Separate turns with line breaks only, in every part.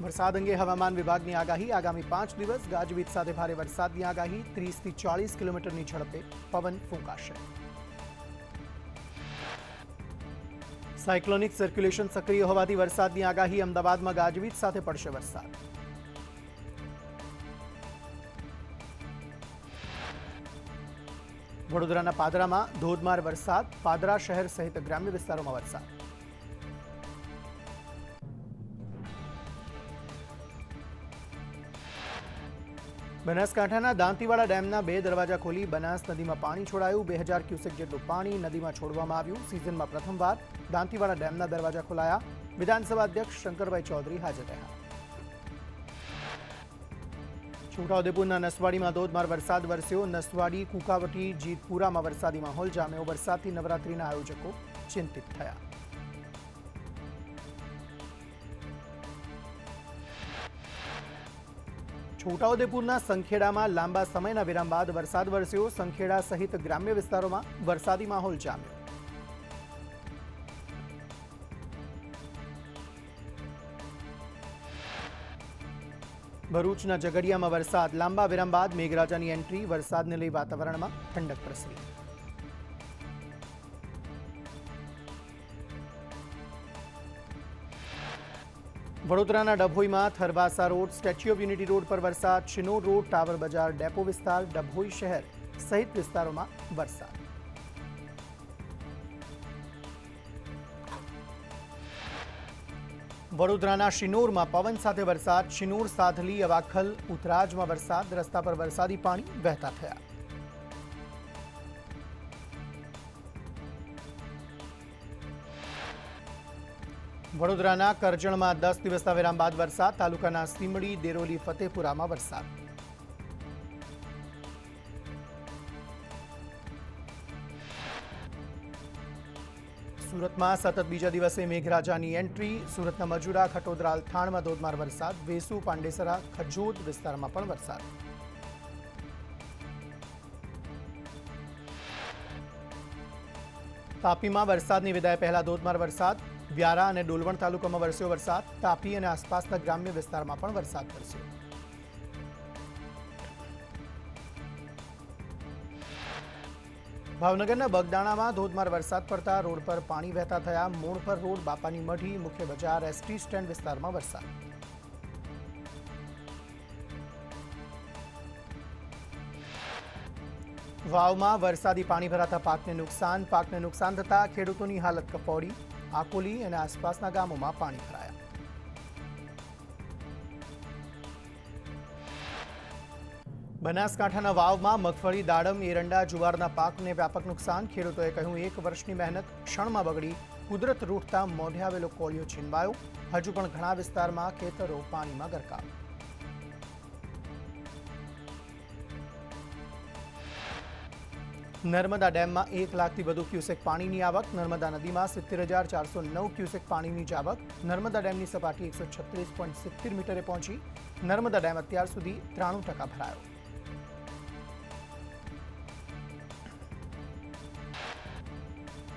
વરસાદ અંગે હવામાન વિભાગની આગાહી આગામી 5 દિવસ ગાજવીજ સાથે ભારે વરસાદની આગાહી 30 થી 40 કિલોમીટરની ઝડપે પવન ફૂંકાશે। સાયક્લોનિક સર્ક્યુલેશન સક્રિય હોવાથી વરસાદની આગાહી અમદાવાદમાં ગાજવીજ સાથે પડશે વરસાદ। વડોદરાના પાદરામાં ધોધમાર વરસાદ પાદરા શહેર સહિત ગ્રામ્ય વિસ્તારોમાં વરસાદ। બનાસકાંઠાના દાંતીવાડા ડેમના 2 દરવાજા ખોલી બનાસ નદીમાં પાણી છોડાયું। 2000 ક્યુસેક જેટલું પાણી નદીમાં છોડવામાં આવ્યું। સિઝનમાં પ્રથમવાર દાંતીવાડા ડેમના દરવાજા ખોલાયા। વિધાનસભા અધ્યક્ષ શંકરભાઈ ચૌધરી હાજર રહ્યા। છોટાઉદેપુરના નસવાડીમાં ધોધમાર વરસાદ વરસ્યો। નસવાડી કુકાવટી જીતપુરામાં વરસાદી માહોલ જામ્યો। વરસાદથી નવરાત્રીના આયોજકો ચિંતિત થયા। છોટાઉદેપુરના સંખેડામાં લાંબા સમયના વિરામ બાદ વરસાદ વરસ્યો। સંખેડા સહિત ગ્રામ્ય વિસ્તારોમાં વરસાદી માહોલ જામ્યો। ભરૂચના ઝઘડિયામાં વરસાદ લાંબા વિરામ બાદ મેઘરાજાની એન્ટ્રી। વરસાદને લઈ વાતાવરણમાં ઠંડક પ્રસરી। વડોદરાના ડભોઈમાં Tharvasa road Statue of Unity road પર વરસાદ। શિનોર રોડ ટાવર બજાર ડેપો વિસ્તાર ડભોઈ શહેર સહિત વિસ્તારોમાં વરસાદ। વડોદરાના શિનોરમાં પવન સાથે વરસાદ। શિનોર સાધલી અવાખલ ઉતરાજમાં વરસાદ। રસ્તા પર વરસાદી પાણી વહેતા થયા। વડોદરાના કરજણમાં 10 દિવસના વિરામ બાદ વરસાદ। તાલુકાના સીમડી દેરોલી ફતેપુરામાં વરસાદ। સુરતમાં સતત બીજા દિવસે મેઘરાજાની એન્ટ્રી। સુરતના મજુરા ખટોદરા અલથાણમાં ધોધમાર વરસાદ। વેસુ પાંડેસરા ખજોદ વિસ્તારમાં પણ વરસાદ। તાપીમાં વરસાદની વિદાય પહેલા ધોધમાર વરસાદ। વ્યારા અને ડોલવણ તાલુકામાં વરસ્યો વરસાદ। તાપી અને આસપાસના ગ્રામ્ય વિસ્તારમાં પણ વરસાદ વરસ્યો। ભાવનગરના બગદાણામાં ધોધમાર વરસાદ પડતા રોડ પર પાણી વહેતા થયા। મોણપર રોડ બાપાની મઢી મુખ્ય બજાર એસટી સ્ટેન્ડ વિસ્તારમાં વરસાદ। વાવમાં વરસાદી પાણી ભરાતા પાકને નુકસાન થતા ખેડૂતોની હાલત કફોડી। આકોલી અને આસપાસના ગામોમાં પાણી ભરાયા। બનાસકાંઠાના વાવમાં મગફળી દાડમ એરંડા જુવારના પાકને વ્યાપક નુકસાન। ખેડૂતોએ કહ્યું 1 વર્ષની મહેનત ક્ષણમાં બગડી। કુદરત રૂઠતા મોઢે આવેલો કોળિયો છીનવાયો। હજુ પણ ઘણા વિસ્તારમાં ખેતરો પાણીમાં ગરકાવ। નર્મદા ડેમમાં 1 લાખથી વધુ ક્યુસેક પાણીની આવક। નર્મદા નદીમાં 70,409 ક્યુસેક પાણીની આવક। નર્મદા ડેમની સપાટી 136.70 મીટરે પહોંચી। નર્મદા ડેમ અત્યાર સુધી 93% ભરાયો।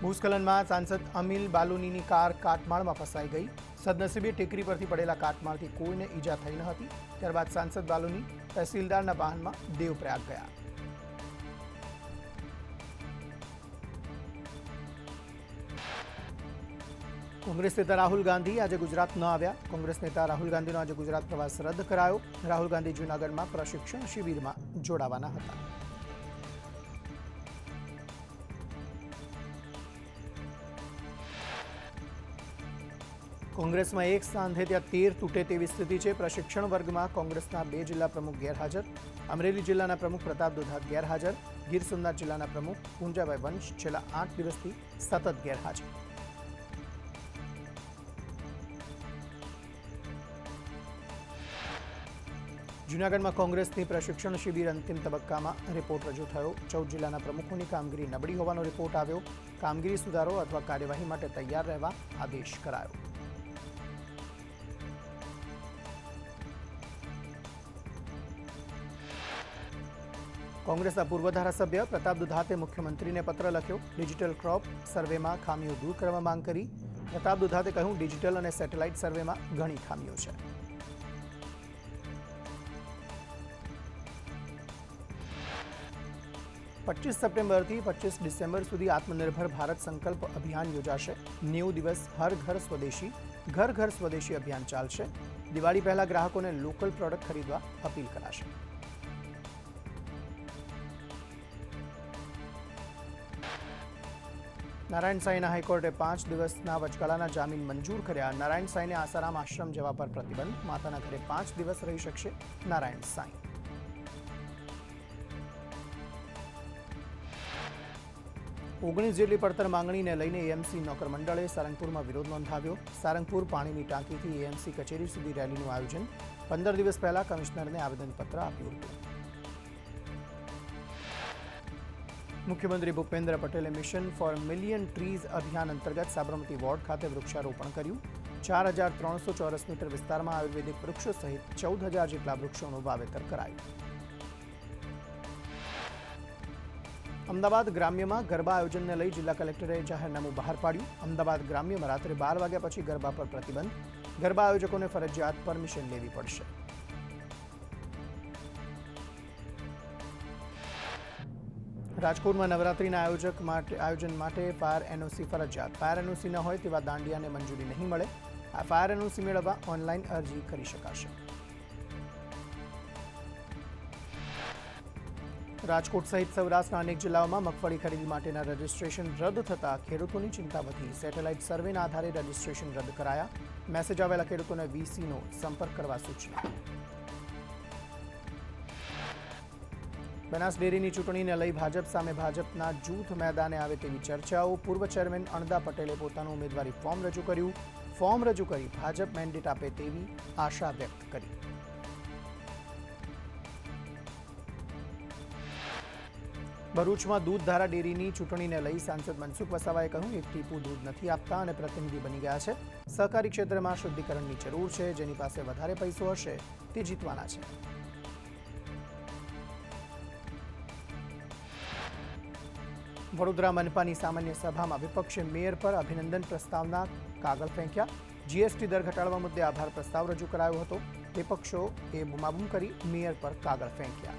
ભૂસ્ખલનમાં સાંસદ અમિલ બાલુનીની કાર કાટમાળમાં ફસાઈ ગઈ। સદનસીબે ટેકરી પરથી પડેલા કાટમાળથી કોઈને ઈજા થઈ ન હતી। ત્યારબાદ સાંસદ બાલુની તહેસીલદારના વાહનમાં દેવપ્રયાગ ગયા। કોંગ્રેસ નેતા રાહુલ ગાંધી આજે ગુજરાત ન આવ્યા। કોંગ્રેસ નેતા રાહુલ ગાંધીનો આજે ગુજરાત પ્રવાસ રદ કરાયો। રાહુલ ગાંધી જૂનાગઢમાં પ્રશિક્ષણ શિબિરમાં જોડાવાના હતા। કોંગ્રેસમાં એક સાંધે ત્યાં 13 તૂટે તેવી સ્થિતિ છે। પ્રશિક્ષણ વર્ગમાં કોંગ્રેસના 2 જિલ્લા પ્રમુખ ગેરહાજર। અમરેલી જિલ્લાના પ્રમુખ પ્રતાપ દુધાત ગેરહાજર। ગીર સોમનાથ જિલ્લાના પ્રમુખ પૂંજાભાઈ વંશ છેલ્લા 8 દિવસથી સતત ગેરહાજર। જૂનાગઢમાં કોંગ્રેસની પ્રશિક્ષણ શિબિર અંતિમ તબક્કામાં રિપોર્ટ રજૂ થયો। 14 જિલ્લાના પ્રમુખોની કામગીરી નબળી હોવાનો રિપોર્ટ આવ્યો। કામગીરી સુધારો અથવા કાર્યવાહી માટે તૈયાર રહેવા આદેશ કરાયો। કોંગ્રેસના પૂર્વ ધારાસભ્ય પ્રતાપ દુધાતે મુખ્યમંત્રીને પત્ર લખ્યો। ડિજિટલ ક્રોપ સર્વેમાં ખામીઓ દૂર કરવા માંગ કરી। પ્રતાપ દુધાતે કહ્યું, ડિજિટલ અને સેટેલાઇટ સર્વેમાં ઘણી ખામીઓ છે. પચીસ સપ્ટેમ્બરથી 25 ડિસેમ્બર સુધી આત્મનિર્ભર ભારત સંકલ્પ અભિયાન યોજાશે. 90 દિવસ હર ઘર સ્વદેશી અભિયાન ચાલશે. દિવાળી પહેલા ગ્રાહકોને લોકલ પ્રોડક્ટ ખરીદવા અપીલ કરાશે. નારાયણ સાંઈના હાઈકોર્ટે 5 દિવસના વચગાળાના જામીન મંજૂર કર્યા. નારાયણ સાંઈને આસારામ આશ્રમ જવા પર પ્રતિબંધ. માતાના ઘરે 5 દિવસ રહી શકશે નારાયણ સાંઈ. 19 જેટલી પડતર માંગણીને લઈને એએમસી નોકર મંડળે સારંગપુરમાં વિરોધ નોંધાવ્યો. સારંગપુર પાણીની ટાંકીથી એએમસી કચેરી સુધી રેલીનું આયોજન. 15 દિવસ પહેલા કમિશનરને આવેદનપત્ર આપ્યું હતું. મુખ્યમંત્રી ભૂપેન્દ્ર પટેલે મિશન ફોર મિલિયન ટ્રીઝ અભિયાન અંતર્ગત સાબરમતી વોર્ડ ખાતે વૃક્ષારોપણ કર્યું. 4300 ચોરસ મીટર વિસ્તારમાં આયુર્વેદિક વૃક્ષો સહિત 14000 જેટલા વૃક્ષોનું વાવેતર કરાયું. અમદાવાદ ગ્રામ્યમાં ગરબા આયોજનને લઈ જિલ્લા કલેક્ટરે જાહેરનામું બહાર પાડ્યું. અમદાવાદ ગ્રામ્યમાં રાત્રે 12 વાગ્યા પછી ગરબા પર પ્રતિબંધ. ગરબા આયોજકોને ફરજિયાત પરમિશન લેવી પડશે. રાજકોટમાં નવરાત્રીના આયોજન માટે ફાયર એનઓસી ફરજિયાત. ફાયર એનઓસી ન હોય તેવા દાંડિયાને મંજૂરી નહીં મળે. આ ફાયર એનઓસી મેળવવા ઓનલાઈન અરજી કરી શકાશે. રાજકોટ સહિત સૌરાષ્ટ્રના અનેક જિલ્લાઓમાં મગફળી ખરીદી માટેના રજીસ્ટ્રેશન રદ થતાં ખેડૂતોની ચિંતા વધી. સેટેલાઇટ સર્વેના આધારે રજીસ્ટ્રેશન રદ કરાયા. મેસેજ આવેલા ખેડૂતોને વીસીનો સંપર્ક કરવા સૂચના. બનાસ ડેરીની ચૂંટણીને લઈ ભાજપ સામે ભાજપના જૂથ મેદાને આવે તેવી ચર્ચાઓ. પૂર્વ ચેરમેન અણદા પટેલે પોતાનું ઉમેદવારી ફોર્મ રજૂ કર્યું. ફોર્મ રજૂ કરી ભાજપ મેન્ડેટ આપે તેવી આશા વ્યક્ત કરી. ભરૂચમાં દૂધધારા ડેરીની ચૂંટણીને લઈ સાંસદ મનસુખ વસાવાએ કહ્યું, એક ટીપું દૂધ નથી આપતા અને પ્રતિનિધિ બની ગયા છે. સહકારી ક્ષેત્રમાં શુદ્ધિકરણની જરૂર છે. જેની પાસે વધારે પૈસો હશે તે જીતવાના છે. વડોદરા મનપાની સામાન્ય સભામાં વિપક્ષે મેયર પર અભિનંદન પ્રસ્તાવના કાગળ ફેંક્યા. જીએસટી દર ઘટાડવા મુદ્દે આભાર પ્રસ્તાવ રજૂ કરાયો હતો. વિપક્ષોએ બૂમાબૂમ કરી મેયર પર કાગળ ફેંક્યા.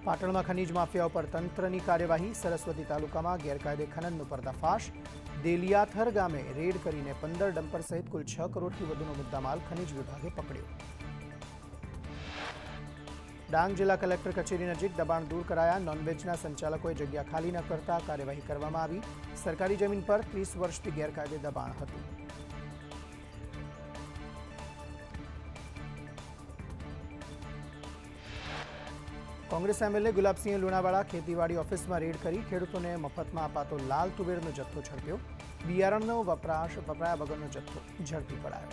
પાટણમાં ખનીજ માફિયાઓ પર તંત્રની કાર્યવાહી. સરસ્વતી તાલુકામાં ગેરકાયદે ખનનનો પર્દાફાશ. દેલિયાથર ગામે રેડ કરીને 15 ડમ્પર સહિત કુલ 6 કરોડથી વધુનો મુદ્દામાલ ખનીજ વિભાગે પકડ્યો. ડાંગ જિલ્લા કલેક્ટર કચેરી નજીક દબાણ દૂર કરાયા. નોનવેજના સંચાલકોએ જગ્યા ખાલી ન કરતા કાર્યવાહી કરવામાં આવી. સરકારી જમીન પર 30 વર્ષથી ગેરકાયદે દબાણ હતું. કોંગ્રેસ એમએલએ ગુલાબસિંહ લુણાવાડા ખેતીવાડી ઓફિસમાં રેડ કરી ખેડૂતોને મફતમાં અપાતો લાલ તુવેરનો જથ્થો ઝડપ્યો. બિયારણનો વપરાયા વગરનો જથ્થો ઝડપી પડાયો.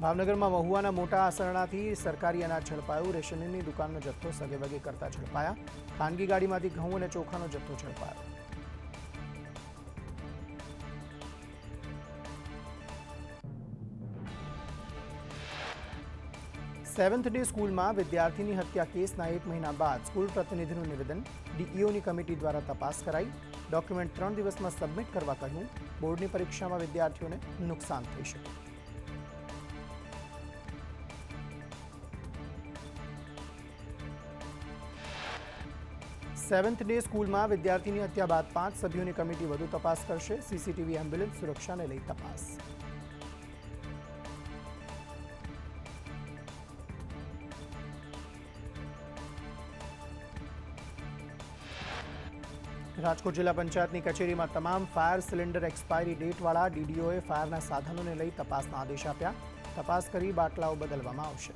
ભાવનગરમાં મહુવાના મોટા આસરણાથી સરકારી અનાજ ઝડપાયું. રેશનની દુકાનનો જથ્થો સગેવગે કરતા ઝડપાયા. ખાનગી ગાડીમાંથી ઘઉં અને ચોખાનો જથ્થો ઝડપાયો. સેવન્થ ડે સ્કૂલમાં વિદ્યાર્થીની હત્યા કેસના 1 મહિના બાદ સ્કૂલ પ્રતિનિધિનું નિવેદન. ડીઈઓની કમિટી દ્વારા તપાસ કરાઈ. ડોક્યુમેન્ટ 3 દિવસમાં સબમિટ કરવા કહ્યું. બોર્ડની પરીક્ષામાં વિદ્યાર્થીઓને નુકસાન થઈ શકે. સેવન્થ ડે સ્કૂલમાં વિદ્યાર્થીની હત્યા બાદ 5 સભ્યોની કમિટી વધુ તપાસ કરશે. સીસીટીવી એમ્બ્યુલન્સ સુરક્ષાને લઈ તપાસ. રાજકોટ જિલ્લા પંચાયતની કચેરીમાં તમામ ફાયર સિલિન્ડર એક્સપાયરી ડેટવાળા. ડીડીઓએ ફાયરના સાધનોને લઈ તપાસના આદેશ આપ્યા. તપાસ કરી બાટલાઓ બદલવામાં આવશે.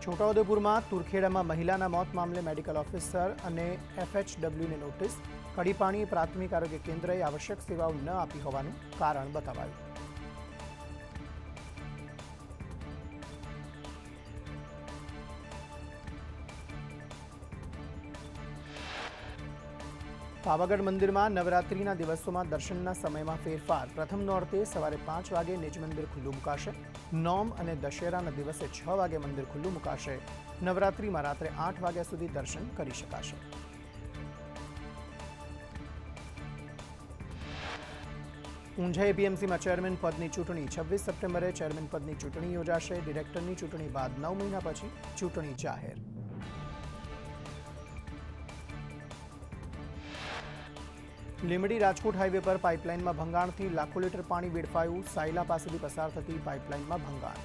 છોટાઉદેપુરમાં તુરખેડામાં મહિલાના મોત મામલે મેડિકલ ઓફિસર અને એફએચડબલ્યુને નોટિસ. કડીપાણી પ્રાથમિક આરોગ્ય કેન્દ્રએ આવશ્યક સેવાઓ ન આપી હોવાનું કારણ બતાવાયું. પાવાગઢ મંદિરમાં નવરાત્રિના દિવસોમાં દર્શનના સમયમાં ફેરફાર. પ્રથમ નોરતે સવારે 5 વાગે નિજ મંદિર ખુલ્લું મુકાશે. નોમ અને દશેરાના દિવસે 6 વાગે મંદિર ખુલ્લું મુકાશે. નવરાત્રિમાં રાત્રે 8 વાગ્યા સુધી દર્શન કરી શકાશે. ઊંઝા એપીએમસીમાં ચેરમેન પદની ચૂંટણી. 26 સપ્ટેમ્બરે ચેરમેન પદની ચૂંટણી યોજાશે. ડિરેક્ટરની ચૂંટણી બાદ 9 મહિના પછી ચૂંટણી જાહેર. લીંબડી રાજકોટ હાઈવે પર પાઇપલાઇનમાં ભંગાણથી લાખો લીટર પાણી વેડફાયું. સાયલા પાસેથી પસાર થતી પાઇપલાઇનમાં ભંગાણ.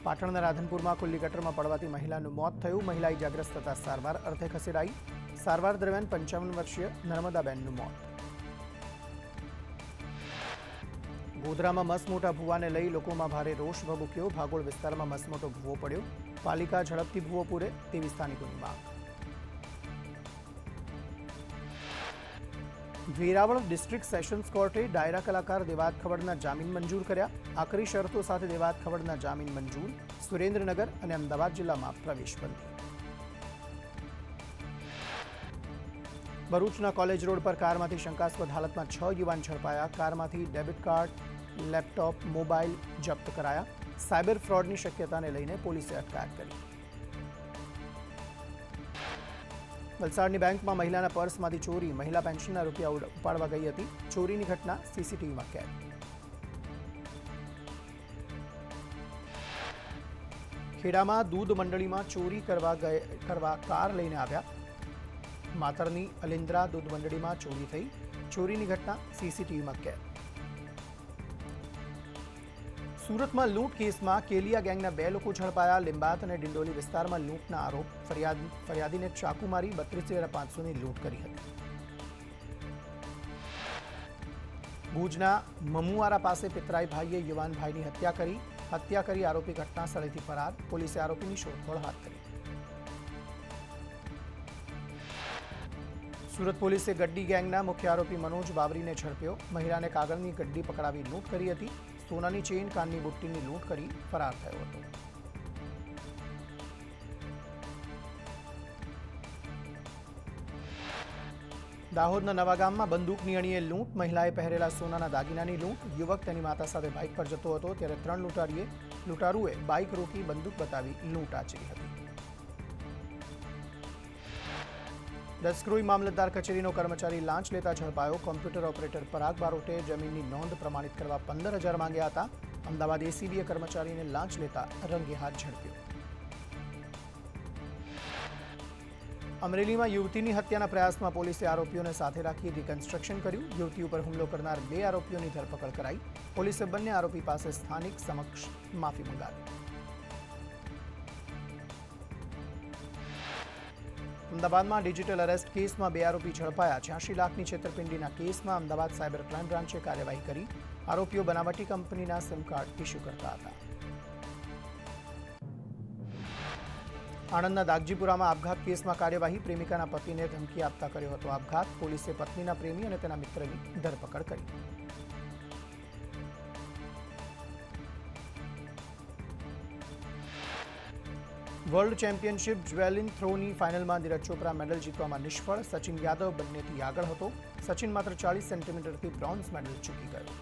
પાટણના રાધનપુરમાં ખુલ્લી ગટરમાં પડવાથી મહિલાનું મોત થયું. મહિલા ઇજાગ્રસ્ત થતા સારવાર અર્થે ખસેડાઈ. સારવાર દરમિયાન 55 વર્ષીય નર્મદાબેનનું મોત. ગોધરામાં મસમોટા ભૂવાને લઈ લોકોમાં ભારે રોષ ભભૂક્યો. ભાગોળ વિસ્તારમાં મસમોટો ભૂવો પડ્યો. પાલિકા ઝડપથી ભૂવો પૂરે તેવી સ્થાનિકોની માંગ. વેરાવળ ડિસ્ટ્રિક્ટ સેશન્સ કોર્ટે ડાયરા કલાકાર દેવાત ખવડના જામીન મંજૂર કર્યા. આકરી શરતો સાથે દેવાત ખવડના જામીન મંજૂર. સુરેન્દ્રનગર અને અમદાવાદ જિલ્લામાં પ્રવેશબંધી. ભરૂચના કોલેજ રોડ પર કારમાંથી શંકાસ્પદ હાલતમાં 6 યુવાન ઝડપાયા. કારમાંથી ડેબિટ કાર્ડ, લેપટોપ, મોબાઈલ જપ્ત કરાયા. સાયબર ફ્રોડની શક્યતાને લઈને પોલીસે અટકાયત કરી. વલસાડની બેંકમાં મહિલાના પર્સમાંથી ચોરી. મહિલા પેન્શનના રૂપિયા ઉપાડવા ગઈ હતી. ચોરીની ઘટના સીસીટીવીમાં કેદ. ખેડામાં દૂધ મંડળીમાં ચોરી કરવા કાર લઈને આવ્યા. માતરની અલિન્દ્રા દૂધ મંડળીમાં ચોરી થઈ. ચોરીની ઘટના સીસીટીવીમાં કેદ. સુરતમાં લૂંટ કેસમાં કેલિયા ગેંગના 2 લોકો ઝડપાયા. લિંબાયત અને ડિંડોલી વિસ્તારમાં લૂંટના આરોપ. ફરિયાદીને ચાકુ મારી 32,500ની લૂંટ કરી હતી. ભુજના મમુવારા પાસે પિતરાઈ ભાઈએ યુવાન ભાઈની હત્યા કરી આરોપી ઘટના સ્થળેથી ફરાર. પોલીસે આરોપીની શોધખોળ હાથ ધરી. સુરત પોલીસે ગડ્ડી ગેંગના મુખ્ય આરોપી મનોજ બાવરીને ઝડપ્યો. મહિલાને કાગળની ગડ્ડી પકડાવી લૂંટ કરી હતી. સોનાની ચેઇન, કાનની બુટ્ટીની લૂંટ કરી ફરાર થયો હતો. દાહોદના નવાગામમાં બંદૂકની અણીએ લૂંટ. મહિલાએ પહેરેલા સોનાના દાગીનાની લૂંટ. યુવક તેની માતા સાથે બાઇક પર જતો હતો ત્યારે 3 લૂંટારુએ બાઇક રોકી બંદૂક બતાવી લૂંટ આચરી હતી. દસક્રોઈ મામલતદાર કચેરીનો કર્મચારી લાંચ લેતા ઝડપાયો. કોમ્પ્યુટર ઓપરેટર પરાગ બારોટે જમીનની નોંધ પ્રમાણિત કરવા 15,000 માંગ્યા હતા. અમદાવાદ એસીબીએ કર્મચારીને લાંચ લેતા રંગે હાથ ઝડપ્યો. અમરેલીમાં યુવતીની હત્યાના પ્રયાસમાં પોલીસે આરોપીઓને સાથે રાખી રિકન્સ્ટ્રક્શન કર્યું. યુવતી ઉપર હુમલો કરનાર 2 આરોપીઓની ધરપકડ કરાઈ. પોલીસે બંને આરોપી પાસે સ્થાનિક સમક્ષ માફી મંગાવી. અમદાવાદમાં ડિજિટલ અરેસ્ટ કેસમાં 2 આરોપી ઝડપાયા. 86 લાખની છેતરપિંડીના કેસમાં અમદાવાદ સાયબર ક્રાઇમ બ્રાન્ચે કાર્યવાહી કરી. આરોપીઓ બનાવટી કંપનીના સિમ કાર્ડ ઇસ્યુ કરતા હતા. આણંદના દાગજીપુરામાં આપઘાત કેસમાં કાર્યવાહી. પ્રેમિકાના પતિને ધમકી આપતા કર્યો હતો આપઘાત. પોલીસે પત્નીના પ્રેમી અને તેના મિત્રની ધરપકડ કરી. વર્લ્ડ ચેમ્પિયનશિપ જ્વેલિન થ્રોની ફાઇનલમાં નીરજ ચોપરા મેડલ જીતવામાં નિષ્ફળ. સચિન યાદવ બંનેથી આગળ હતો. સચિન માત્ર 40 સેન્ટીમીટરથી બ્રોન્ઝ મેડલ ચૂકી ગયો.